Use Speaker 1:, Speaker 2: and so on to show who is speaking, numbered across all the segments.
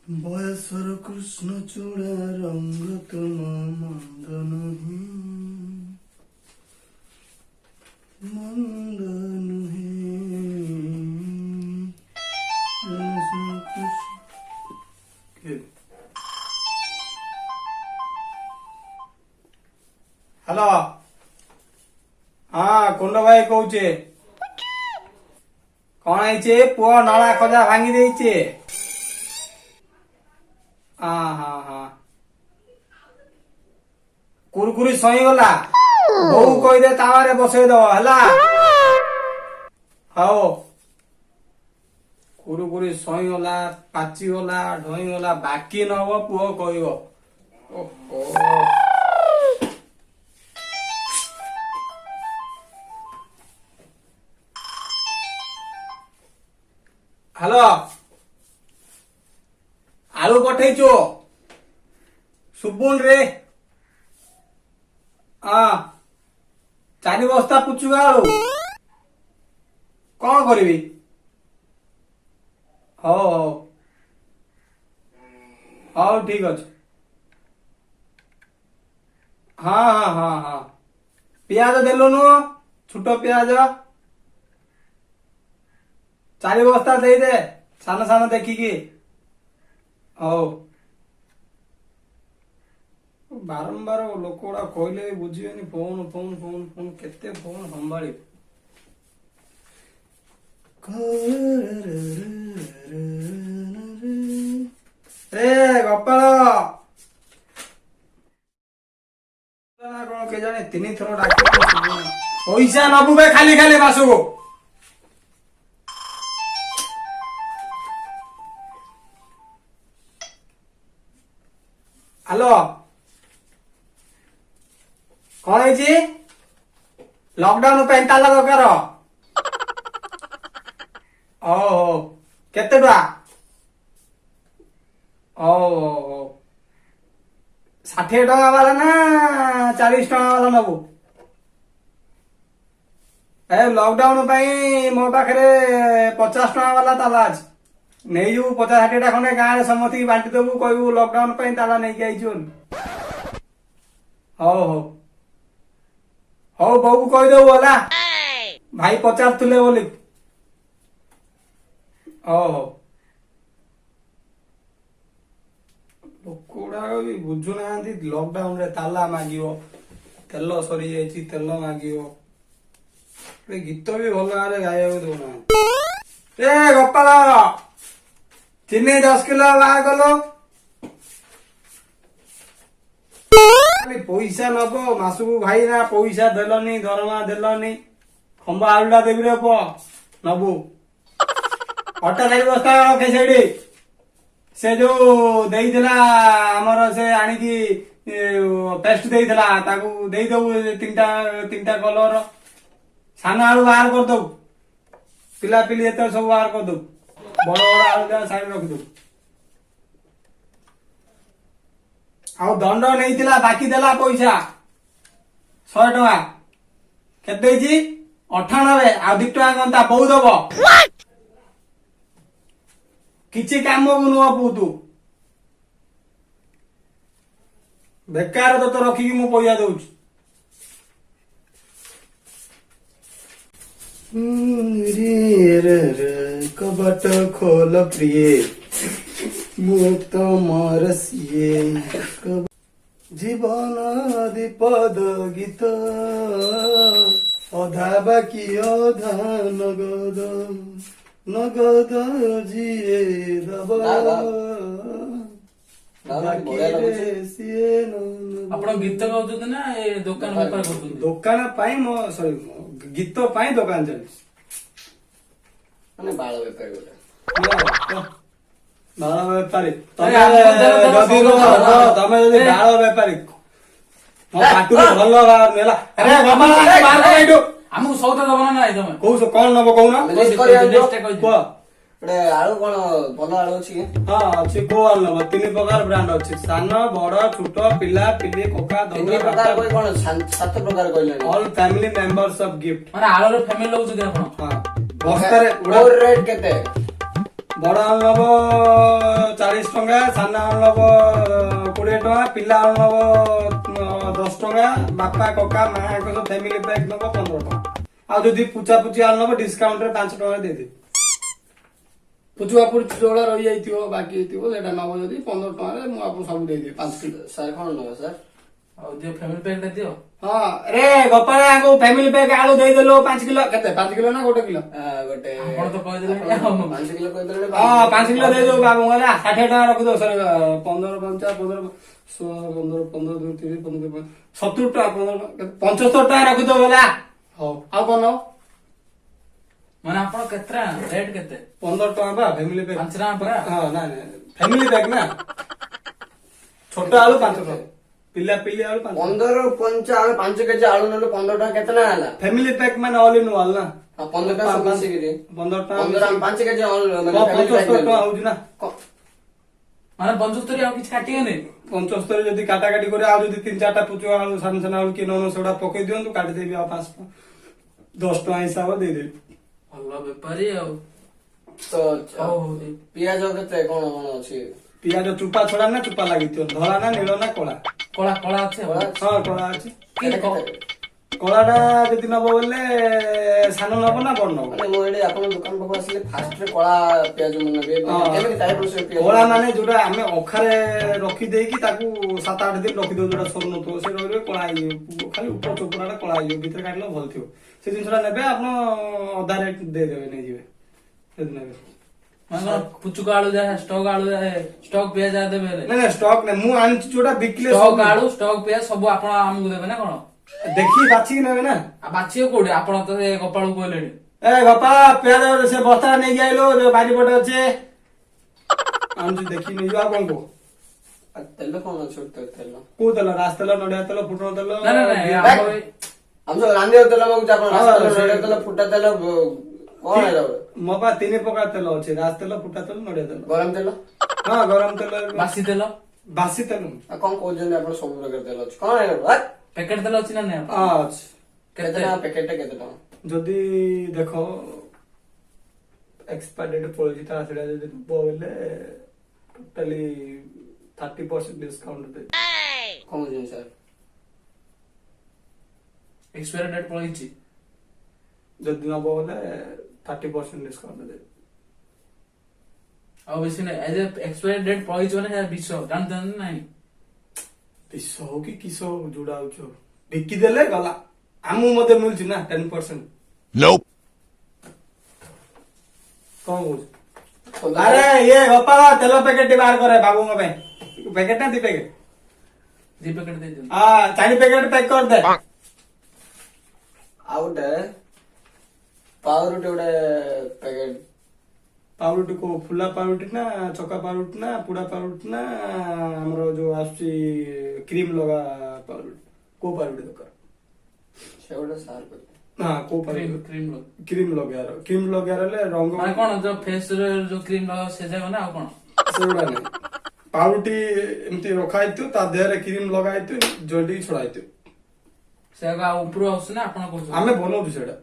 Speaker 1: ବୟସର କୃଷ୍ଣ ଚୂଡ଼ା ରଙ୍ଗ ତୁମ ମନ୍ଦ ନୁହେଁ, ମନ୍ଦ ନୁହେଁ। ହ୍ୟାଲୋ, ହଁ କୁଣ୍ଡ ଭାଇ କହୁଛେ। କଣ ହେଇଛି? ପୁଅ ନଳା ଖଜା ଭାଙ୍ଗି ଦେଇଛି। ହଁ ହଁ ହଁ, କୁରୁକୁରି ସଇଁଗଲା। ବୋଉ କହିଦେ ତାୱାରେ ବସେଇଦବ ହେଲା। ହଉ, କୁରୁକୁରି ସଇଁଗଲା, ପାଚିଗଲା, ଢଇଁଗଲା, ବାକି ନହବ ପୁଅ କହିବ। ଓହୋ, ହ୍ୟାଲୋ, ଆଳୁ ପଠେଇଛୁ? ଶୁଭୁନି ରେ। ହଁ, 4 ବସ୍ତା ପୁଚୁକା ଆଳୁ। କଣ କରିବି? ହଉ ହଉ ହଉ, ଠିକ ଅଛି। ହଁ ହଁ ହଁ ହଁ, ପିଆଜ ଦେଲୁନୁ, ଛୋଟ ପିଆଜ 4 ବସ୍ତା ଦେଇଦେ, ସାନ ସାନ ଦେଖିକି। ହଉ, ବାରମ୍ବାର ଲୋକ ଗୁଡା କହିଲେ ବି ବୁଝିବେନି। ଫୋନ ଫୋନ ଫୋନ ଫୋନ, କେତେ ଫୋନ ସମ୍ଭାଳିବି। ରେ ଗୋପାଳ, କଣ କେଜାଣି 3 ଥର ଡାକିଲି। ପଇସା ନବୁ ବେ ଖାଲି ଖାଲି ମାସକୁ। ହ୍ୟାଲୋ, କଣ ହେଇଛି? ଲକଡାଉନ ପାଇଁ ତାଲା ଦରକାର? ହଉ, କେତେ ଟଙ୍କା? ହଉ ହଉ ହଉ, 60 ଟଙ୍କା ବାଲା ନା 40 ଟଙ୍କା ବାଲା ନବୁ? ଏ ଲକଡାଉନ ପାଇଁ ମୋ ପାଖରେ 50 ଟଙ୍କା ବାଲା ତାଲା ଅଛି। ନେଇଯିବୁ 50-60 ଟା ଖଣ୍ଡେ, ଗାଁରେ ସମସ୍ତଙ୍କୁ ବାଣ୍ଟି ଦବୁ, କହିବୁ ଲକଡାଉନ ପାଇଁ ତାଲା ନେଇକି ଆଇଛୁ ବୋଲି। ହଉ ହଉ ହଉ, ବୋଉକୁ କହିଦବୁ ହେଲା, ଭାଇ ପଚାରୁଥିଲେ ବୋଲି। ହଉ ହଉ, ଲୋକ ଗୁଡାକ ବି ବୁଝୁନାହାନ୍ତି। ଲକଡାଉନ ରେ ତାଲା ମାଗିବ, ତେଲ ସରିଯାଇଛି ତେଲ ମାଗିବ। ଗୀତ ବି ଭଲ ଭାବରେ ଗାଇବାକୁ ଦଉନାହାନ୍ତି। ଏ ଗୋପାଳ, ଚିନି 10 କିଲୋ ବାହାର କଲୁ। ଖାଲି ପଇସା ନବ ମାସକୁ। ଭାଇ ନା ପଇସା ଦେଲନି, ଦରମା ଦେଲନି। ଖମ୍ବ ଆଳୁଟା ଦେବି ରେ ପୁଅ, ନବୁ। ଅଟା 4 ବସ୍ତା ରଖେ ସେଇଠି। ସେ ଯୋଉ ଦେଇଥିଲା ଆମର, ସେ ଆଣିକି ପେଷ୍ଟ ଦେଇଥିଲା, ତାକୁ ଦେଇଦବୁ। ତିନିଟା କଲର। ସାନ ଆଳୁ ବାହାର କରିଦବୁ, ପିଲାପିଲି ଯେତେବେଳେ ସବୁ ବାହାର କରିଦବୁ। ବଡ ବଡ ଆଳୁ ଯା ସାଇଡ ରଖିଦବୁ। ଆଉ ଦଣ୍ଡ ନେଇଥିଲା, ବାକି ଦେଲା ପଇସା 100 ଟଙ୍କା। କେତେ ଦେଇଛି? 98। ଆଉ 2 ଟଙ୍କା କଣ ତା ବୋଉ ଦବ? କିଛି କାମକୁ ନୁହଁ ପୁଅ ତୁ। ବେକାର ତତେ ରଖିକି ମୁଁ ପଇସା ଦଉଛି। କବାଟ ଖୋଲ ପ୍ରିୟ, ମୁଁ ତମର ସିଏ। ଜୀବନ ଦୀପଦ ଗୀତ, ଅଧା ବାକି ଅଧା ନଗଦ, ନଗଦ ଯିଏ ଦବ।
Speaker 2: ଆପଣ ଗୀତ ଗାଉଛନ୍ତି ନା ଏ ଦୋକାନ ବେପାର କରୁଛନ୍ତି?
Speaker 1: ଦୋକାନ ପାଇଁ ମୋ ଗୀତ ପାଇଁ ଦୋକାନ ଚାଲିଛି।
Speaker 3: ମାନେ ବାଳ ବେପାରୀ ଗୋଟେ।
Speaker 1: ବାଳ ବେପାରୀ ତମେ ଯଦି ବାଳ ବେପାରୀ ମୋ ପାଟିରୁ ଭଲ ନେଲା।
Speaker 2: ଆମକୁ ସଉଦା ଦବ ନା ନାଇଁ? ତମେ
Speaker 1: କହୁଛ କଣ ନବ କହୁନ? କୁହ।
Speaker 3: ଗୋଟେ ଆଳୁ କଣ ଭଲ ଆଳୁ ଅଛି କି?
Speaker 1: ହଁ ଅଛି। କୋଉ ଆଳୁ ନବ? 3 ପ୍ରକାର ବ୍ରାଣ୍ଡ ଅଛି। ସାନ, ବଡ, ଛୋଟ, ପିଲା ପିଲି, କକା,
Speaker 3: 3 ପ୍ରକାର କହି କଣ 7 ପ୍ରକାର କହିଲେଣି?
Speaker 1: All family members of gift.
Speaker 2: ମାନେ ଆଳୁର ଫ୍ୟାମିଲି ଲଉଛନ୍ତି ଆପଣ?
Speaker 1: ହଁ, ବସ୍ତାରେ
Speaker 3: ରେଟ୍ କେତେ?
Speaker 1: ବଡ ଆଳୁ ନବ 40 ଟଙ୍କା, ସାନ ଆଳୁ ନବ 20 ଟଙ୍କା, ପିଲା ଆଳୁ ନବ 10 ଟଙ୍କା, ବାପା କକା ମାଙ୍କ ଫ୍ୟାମିଲି ପ୍ୟାକ୍ ନବ 15 ଟଙ୍କା। ଆଉ ଯଦି ପୁଚା ପୁଚି ଆଳୁ ନବ ଡିସକାଉଣ୍ଟ ରେ 5 ଟଙ୍କା ଦେଇଦେବି। ପୁଚୁଆ ପୁଚି ଯୋଉଟା ରହିଯାଇଥିବ ବାକି ହେଇଥିବ ସେଇଟା ନବ ଯଦି 15 ଟଙ୍କାରେ ମୁଁ ଆପଣଙ୍କୁ ସବୁ ଦେଇଦେବି 5 କିଲୋ।
Speaker 3: ସାର୍ କଣ ନେବ ସାର୍?
Speaker 2: ଆଉ ଦିଅ ଫ୍ୟାମିଲି ପ୍ୟାକ୍ ଟା ଦିଅ।
Speaker 1: ହଁ ରେ ଗୋପାଳଙ୍କୁ ଫ୍ୟାମିଲି ପ୍ୟାକ୍ ଆଳୁ ଦେଇଦେଲୁ 5 କିଲୋ। କେତେ 5 କିଲୋ ନା 1 କିଲୋ?
Speaker 3: ଗୋଟେ
Speaker 2: ଆପଣ ତ କହିଦେଲେ
Speaker 3: ଆପଣ 5 କିଲୋ କହିଦେଲେ
Speaker 1: ହଁ 5 କିଲୋ ଦେଇଦେବୁ ବାବୁ ହେଲା 60 ଟଙ୍କା ରଖିଦଉ ସରି 15 50 15 16 15 15 2 30 15 70 ଟଙ୍କା 15 75 ଟଙ୍କା ରଖିଦଉ ହେଲା। ହଉ ଆଉ କଣ ନବ?
Speaker 2: ମାନେ ଆପଣ କେତେ ରେଟ୍ କେତେ?
Speaker 1: 15 ଟଙ୍କା ବା ଫ୍ୟାମିଲି ପ୍ୟାକ୍।
Speaker 2: 5 ଟଙ୍କା ପରା।
Speaker 1: ହଁ ନା ଫ୍ୟାମିଲି ପ୍ୟାକ୍ ନା ଛୋଟ ଆଳୁ 5 ଟଙ୍କା, ପିଲା ପିଲି ଆଳୁ 5
Speaker 3: 15 5 ଆଳୁ 5 କେଜି ଆଳୁ ନେଲେ 15 ଟଙ୍କା କେତେ ନା ହେଲା?
Speaker 1: ଫ୍ୟାମିଲି ପ୍ୟାକ୍ ମାନେ ଅଲ୍ ଇନ୍ ୱାଲ୍ ନା
Speaker 3: 15 ଟଙ୍କା ସବୁ ମିଶିକିରି
Speaker 1: 15
Speaker 3: 15
Speaker 1: ଟଙ୍କା
Speaker 3: 5 କେଜି ମାନେ
Speaker 1: 75 ଟଙ୍କା ହଉଛି ନା।
Speaker 2: ମାନେ 75 ଆଉ କିଛି କାଟିବେନି?
Speaker 1: 75 ଯଦି କାଟାକାଟି କରି ଆଉ ଯଦି 3-4ଟା ପୁଚୁ ଆଳୁ ସାନ ସାନ ଆଳୁ କିଏ ନଉନ ସେଗୁଡା ପକେଇ ଦିଅନ୍ତୁ କାଟିଦେବି ଆଉ 5 ଟଙ୍କା 10 ଟଙ୍କା ହିସାବ ଦେଇଦେବି।
Speaker 2: ଭଲ ବେପାରୀ ଆଉ।
Speaker 3: ତ
Speaker 2: ହଉ
Speaker 3: ପିଆଜ କେତେ କଣ କଣ ଅଛି?
Speaker 1: ପିଆଜ ଚୁପା ଛଡା ନା ଚୁପା ଲାଗିଥିବ, ଧଳା ନା ନୀଳ ନା କଳା?
Speaker 2: କଳା କଳା ଅଛି ଆଉ।
Speaker 3: କଳା?
Speaker 1: ହଁ କଳା ଅଛି।
Speaker 2: କି
Speaker 1: କଳାଟା ଯଦି ନବ ବୋଲେ ସାନ ନବ ନା ବଡ ନବ?
Speaker 3: ମାନେ ମୁଁ ଏଠି ଆପଣଙ୍କ ଦୋକାନ ପାଖକୁ ଆସିଲେ ଫାଷ୍ଟରେ କଳା ପିଆଜ ମୁଁ ନେବି। କେମିତି ଟାଇପର ସେ ପିଆଜ?
Speaker 1: କଳା ମାନେ ଯୋଉଟା ଆମେ ଅଖାରେ ରଖିଦେଇକି ତାକୁ 7-8 ଦିନ ରଖିଦଉ ଯୋଉଟା ସରୁନଥିବ ସେ ରହିବେ କଳା ହେଇଯିବ, ଖାଲି ଉପର ଚୋପଡାଟା କଳା ହେଇଯିବ, ଭିତରେ କାଟିଲେ ଭଲ ଥିବ। ସେ ଜିନିଷଟା ନେବେ ଆପଣ ଅଧା ରେଟ୍ ଦେଇଦେବେ ନେଇଯିବେ ଯଦି ନେବେ।
Speaker 2: ମାନେ କଣ ପୁଚୁକ ଆଳୁ ଯାହା ଷ୍ଟକ୍ ଆଳୁ ଷ୍ଟକ୍ ପିଆଜ ଯାହା ଦେବେ ହେଲେ?
Speaker 1: ନାଇଁ ଷ୍ଟକ୍ ନାଇଁ ମୁଁ ଆଣିଛି ଯୋଉଟା ବିକିଲେ
Speaker 2: ଷ୍ଟକ୍ ଆଳୁ ଷ୍ଟକ୍ ପିଆଜ ସବୁ ଆପଣ ଆମକୁ ଦେବେ ନା କଣ?
Speaker 1: ଦେଖିକି ବାଛିକି ନେବେ ନା।
Speaker 2: ଆଉ ବାଛିବ କୋଉଠି? ଆପଣ ତ ସେ ଗୋପାଳକୁ କହିଲେଣି।
Speaker 1: ଏ ବାପା ପିଆଜ ସେ ବସ୍ତା ନେଇକି ଆଇଲୁ ଯୋଉ ବାରିପଟେ ଅଛି ଆଣୁଛି ଦେଖିକି ନେଇଯିବ। ଆଉ କଣ କହ?
Speaker 3: ଆଉ ତେଲ କଣ ଅଛି? ତେଲ
Speaker 1: କୋଉ ତେଲ? ରାସ୍ ତେଲ, ନଡିଆ ତେଲ, ଫୁଟଣ ତେଲ?
Speaker 2: ନାଇଁ ନାଇଁ ନାଇଁ ଆମର ଏଇ
Speaker 3: ଆମ ସବୁ ରାନ୍ଧିବା ତେଲ ମାଗୁଛି ଆପଣ?
Speaker 1: ହଁ,
Speaker 3: ରାସ୍ତା ତେଲ,
Speaker 1: ସେ-
Speaker 3: ନଡ଼ିଆ ତେଲ, ଫୁଟା ତେଲ କଣ ଏଇଟା?
Speaker 1: ମୋ ପା 3 ପ୍ରକାର ତେଲ ଅଛି, ରାସ୍ ତେଲ, ଫୁଟା ତେଲ, ନଡିଆ ତେଲ।
Speaker 3: ଗରମ ତେଲ?
Speaker 1: ହଁ ଗରମ ତେଲ
Speaker 2: ବାସି ତେଲ
Speaker 1: ବାସି ତେଲ
Speaker 3: ଆଉ କଣ କହୁଛନ୍ତି ଆପଣ? ସବୁ ପ୍ରକାର ତେଲ ଅଛି କଣ ଏଇଟା?
Speaker 2: ପ୍ୟାକେଟ ତେଲ ଅଛି ନା ନାଇଁ?
Speaker 1: ହଁ ଅଛି।
Speaker 3: କେତେ ଟଙ୍କା ପ୍ୟାକେଟଟା କେତେ ଟଙ୍କା?
Speaker 1: ଯଦି ଦେଖ ଏକ୍ସପାୟାର ଡେଟ୍ ପଳେଇଛି ତା ସେଟା ଯଦି ନବ ବୋଲେ ଟୋଟାଲି 30% ଡିସକାଉଣ୍ଟ ଦେବି।
Speaker 3: କଣ କହୁଛନ୍ତି ସାର୍?
Speaker 2: ଏକ୍ସପାୟରି ଡେଟ୍ ପଳେଇଛି।
Speaker 1: ଯଦି ନବ ବୋଲେ 30% ଡିସକାଉଣ୍ଟ ଦେବି।
Speaker 2: ଆଉ ବେଶୀ ନାହିଁ ଏଜ ଏକ୍ସପାୟରି ଡେଟ୍ ପଳେଇଛି ମାନେ ସେଟା ବିଷ ଜାଣିଛନ୍ତି ନା ନାଇଁ?
Speaker 1: ବିଷ ହଉ କି କିସ ହଉ ଯୋଉଟା ହଉଛି ହଉ। ବିକିଦେଲେ ଗଲା। ଆମକୁ ମଧ୍ୟ ମିଳୁଛି ନା 10%।
Speaker 4: Nope.
Speaker 1: କଣ କହୁଛୁ? ଆରେ ଇଏ ଗୋପାଳ ତେଲ ପ୍ୟାକେଟ ଟି ବାହାର କରେ ବାବୁଙ୍କ ପାଇଁ। ପ୍ୟାକେଟ ନା 2 ପ୍ୟାକେଟ?
Speaker 2: 2 ପ୍ୟାକେଟ ଦେଇଦିଅନ୍ତୁ।
Speaker 1: 4 ପ୍ୟାକେଟ ପ୍ୟାକ୍ କରିଦେ।
Speaker 3: ଆଉ ଗୋଟେ ପାଉରୁଟି ଗୋଟେ ପ୍ୟାକେଟ।
Speaker 1: ପାଉରୁଟି କୋଉ ଫୁଲା ପାଉରୁଟି ନା ଚକା ପାଉରୁଟି ନା ପୁଡା ପାଉରୁଟି ନା ଆମର ଯୋଉ ଆସୁଛି କ୍ରିମ ଲଗା ପାଉରୁଟି? କୋଉ ପାଉରୁଟି ଦରକାର?
Speaker 3: ସେ ଗୋଟେ ସାର୍ କହିଲେ।
Speaker 1: ହଁ କୋଉ
Speaker 2: କ୍ରିମ
Speaker 1: ପାଉରୁଟି?
Speaker 2: କ୍ରିମ
Speaker 1: କ୍ରିମ ଲଗେଇବାର। କ୍ରିମ ଲଗେଇବାର ହେଲେ ରଙ୍ଗ
Speaker 2: ମାନେ କଣ ଯୋଉ ଫେସ ରେ ଯୋଉ କ୍ରିମ ଲଗାଅ ସେ ଯାକ ନା ଆଉ କଣ?
Speaker 1: ସେଗୁଡା ନାହିଁ। ପାଉରୁଟି ଏମିତି ରଖା ହେଇଥିବ ତା ଦେହରେ କ୍ରିମ ଲଗା ହେଇଥିବ ଜଲ୍ଦି ଛଡା ହେଇଥିବ।
Speaker 2: ସେ ଯାକ ଆଉ ଉପରୁ ଆସୁଛି ନା ଆପଣ କହୁଛନ୍ତି?
Speaker 1: ଆମେ ବନଉଛୁ ସେଇଟା।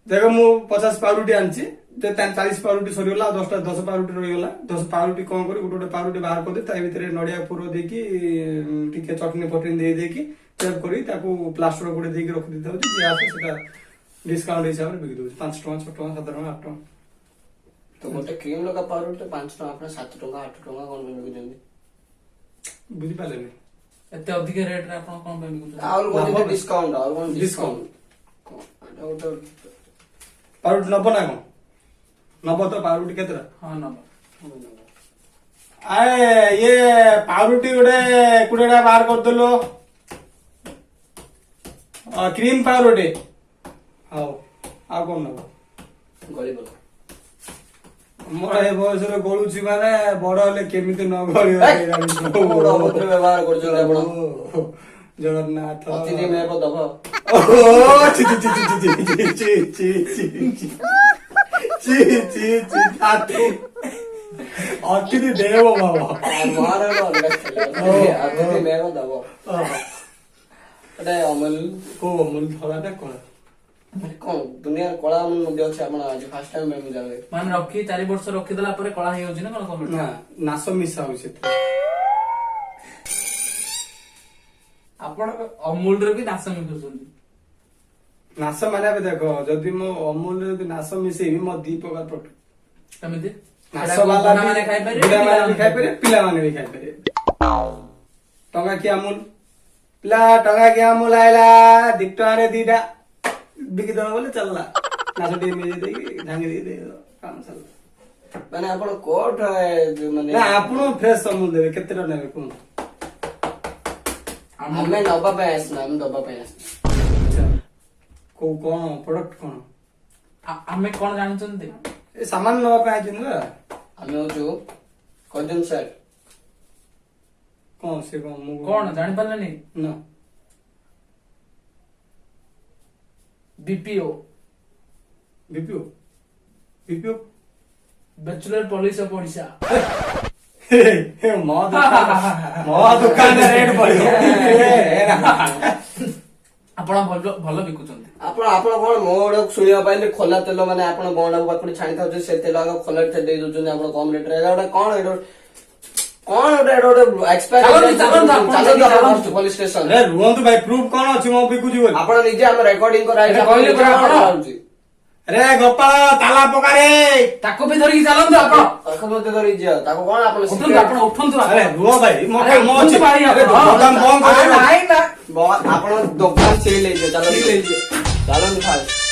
Speaker 1: ଦେଖ ମୁଁ 50 ପାଉରୁଟି ଆଣିଛି, 40 ପାଉରୁଟି ସରିଗଲା, ଆଉ 10 ପାଉରୁଟି ରହିଗଲା। 10 ପାଉରୁଟି କଣ କରି ଗୋଟେ ଗୋଟେ ପାଉରୁଟି ବାହାର କରିଦେଇ ତା ଭିତରେ ନଡିଆ ପୁର ଦେଇକି ଟିକେ ଚଟଣି ଫଟଣି ଦେଇକି ଚେକ୍ କରି ତାକୁ ପ୍ଲାଷ୍ଟର ଗୋଟେ ଦେଇକି ରଖିଦେଇଥାଉଛି। ଯିଏ ଆସେ ସେଟା ଡିସକାଉଣ୍ଟ ହିସାବରେ ବିକି ଦଉଛି 5 ଟଙ୍କା 6 ଟଙ୍କା 7 ଟଙ୍କା 8 ଟଙ୍କା।
Speaker 3: ତ ଗୋଟେ କ୍ରିମ ଲଗା ପାଉରୁଟି 5 ଟଙ୍କା, ଆପଣ 7 ଟଙ୍କା 8 ଟଙ୍କା କଣ ପାଇଁ ବିକୁଛନ୍ତି?
Speaker 1: ବୁଝିପାରିଲେନି?
Speaker 2: ଏତେ ଅଧିକ ରେଟ୍ ରେ ଆପଣ କଣ ପାଇଁ ବିକୁଛନ୍ତି?
Speaker 3: ଆଉ କହୁଛନ୍ତି
Speaker 1: ଲାଭ-
Speaker 3: ଡିସକାଉଣ୍ଟ, ଆଉ କଣ
Speaker 1: ଡିସକାଉଣ୍ଟ।
Speaker 3: ଏଇଟା ଗୋଟେ
Speaker 1: ପାଉରୁଟି ନବ ନା କଣ? ନବ ତ ପାଉରୁଟି କେତେଟା?
Speaker 2: ହଁ ନବ।
Speaker 1: ଆଏ ଇଏ ପାଉରୁଟି ଗୋଟେ 20ଟା ବାହାର କରିଦେଲୁ। କ୍ରିମ ପାଉରୁଟି। ହଉ ଆଉ କଣ ନବ?
Speaker 3: ଗଳିବ।
Speaker 1: ମୋର ଏ ବୟସରେ ଗଳୁଛି ମାନେ ବଡ ହେଲେ କେମିତି ନ ଗଳିବ କେଜାଣି।
Speaker 3: ବଡ ଅଭଦ୍ର ବ୍ୟବହାର କରୁଛନ୍ତି ଆପଣ।
Speaker 1: ଓହୋ, ଜଗନ୍ନାଥ।
Speaker 3: ଅତିଥି ମେପ ଦବ।
Speaker 1: ଓହୋ, ଛି ଛି ଛି ଛି ଛି ଛି ଛି ଛି ଛି ଛି ଛି ତାତି। ଅତିଥି ଦେବ ବାବା।
Speaker 3: ମହାରାଜ ଅଲଗା ଥିଲେ। ଅତିଥି ମେପ ଦବ।
Speaker 1: ଓହୋ।
Speaker 3: ଗୋଟେ ଅମୁଲ
Speaker 1: କୋଉ ଅମୁଲ ଧଳା ନା କଳା?
Speaker 3: କଣ ଦୁନିଆରେ କଳା ମଧ୍ୟ ଅଛି ଆପଣ ଆଜି ଫାର୍ଷ୍ଟ ଟାଇମ୍ ପାଇଁ ମୁଁ ଜାଣିଲି।
Speaker 2: ମାନେ 4 ବର୍ଷ ରଖିଦେଲା ପରେ କଳା ହେଇଯାଉଛି ନା କଣ କଲର?
Speaker 1: ନା ନାଶ ମିଶା ହଉଛି ସେଥିରେ।
Speaker 2: ଆପଣ ଅମୁଲରେ ବି ନାଶ ମିଶୁଛନ୍ତି।
Speaker 1: ନାଶ ମାନେ ଏବେ ଦେଖ ଯଦି ମୁଁ ଅମୁଲରେ ଯଦି ନାଶ ମିଶେଇବି ମୋ 2 ପ୍ରକାର ପ୍ରଫିଟ।
Speaker 2: କେମିତି?
Speaker 1: ନାଶ
Speaker 2: ସେଟା
Speaker 1: ବାଲା
Speaker 2: ବୁଢାମାନେ ଖାଇପାରିବେ,
Speaker 1: ବୁଢାମାନେ ବି
Speaker 2: ପିଲାମାନେ
Speaker 1: ଖାଇପାରିବେ, ପିଲାମାନେ ବି ଖାଇପାରିବେ। ଟଙ୍କା କି ଅମୁଲ ପିଲା ଟଙ୍କା କି ଅମୁଲ ଆଇଲା 2 ଟଙ୍କାରେ 2ଟା ବିକିଦବ ବୋଲେ ଚାଲିଲା। ନାଶ ଟିକେ ମିଶେଇ ଦେଇକି ଭାଙ୍ଗି ଦେଇକି ଦେଇଦବ କାମ ଚାଲିଲା।
Speaker 3: ମାନେ ଆପଣ କୋଉଟା ମାନେ
Speaker 1: ନା ଆପଣ ଫ୍ରେଶ ଅମୁଲ ଦେବେ, କେତେ ଟଙ୍କା ନେବେ କୁହନ୍ତୁ?
Speaker 3: ଆମେ ନବା ପାଇଁ ଆସିନା, ଆମେ ଦବା ପାଇଁ ଆସିନା।
Speaker 1: ଆଚ୍ଛା କୋଉ କଣ ପ୍ରଡକ୍ଟ କଣ?
Speaker 2: ଆମେ କଣ ଜାଣିଛନ୍ତି?
Speaker 1: ଏ ସାମାନ ନବା ପାଇଁ ଆଇଛନ୍ତି ବା।
Speaker 3: ଆମେ ହଉଛୁ କଜନ ସାର୍।
Speaker 1: କଣ ସେ କଣ ମୁଁ
Speaker 2: କଣ ଜାଣିପାରିଲେନି?
Speaker 1: ନା
Speaker 2: BPO
Speaker 1: BPO BPO
Speaker 2: bachelor police ପଇସା।
Speaker 1: ମୋ ଦୋକାନରେ ରେଟ୍ ପଡିବ।
Speaker 2: ଆପଣ ଭଲ ବିକୁଛନ୍ତି।
Speaker 3: ଆପଣ କଣ ମୋ ଗୁଡାକୁ ଶୁଣିବା ପାଇଲେ ଖୋଲା ତେଲ ମାନେ ଆପଣ ବଣ୍ଡାକୁ ପାଖରେ ଛାଣି ଥାଉଛନ୍ତି ସେ ତେଲ ଆଗ ଖୋଲାରେ ଦେଇ ଦଉଛନ୍ତି ଆପଣ କମ ରେଟ୍ ରେ। ଏଇଟା କଣ ଏଇଟା ଏକ୍ସପାୟାର ପୋଲିସ ଷ୍ଟେସନ
Speaker 1: ରେ ରୁହନ୍ତୁ ଭାଇ, ପ୍ରୁଫ୍ କଣ ଅଛି ମୁଁ ବିକୁଛି ବୋଲି?
Speaker 3: ଆପଣ ନିଜେ ଆମ ରେକର୍ଡିଂ
Speaker 2: ଏଇଟା କହିଲେ ପରା ଆପଣ।
Speaker 3: କରାହେଉଛି।
Speaker 1: ରେ ଗୋପାଳ ତାଲା ପକାରେ।
Speaker 2: ତାକୁ ବି ଧରିକି ଚାଲନ୍ତୁ ଆପଣ।
Speaker 3: ତାକୁ ମଧ୍ୟ ଧରି ଯିବା ତାକୁ କଣ ଆପଣ
Speaker 2: ଉଠନ୍ତୁ, ଆପଣ ଉଠନ୍ତୁ।
Speaker 1: ଆରେ ରୁହ ଭାଇ, ମୋ
Speaker 2: ଆରେ
Speaker 1: କାମ ଅଛି।
Speaker 2: ଉଠନ୍ତୁ ଭାଇ,
Speaker 1: ଆରେ
Speaker 2: ଆପଣ।
Speaker 1: ଦୋକାନ ବନ୍ଦ କରିବେ।
Speaker 2: ନାଇଁ ନା
Speaker 3: ଆପଣ ଦୋକାନ ସିଲ୍ ହେଇଯିବ ଚାଲନ୍ତୁ ଚାଲନ୍ତୁ ଫାଷ୍ଟ।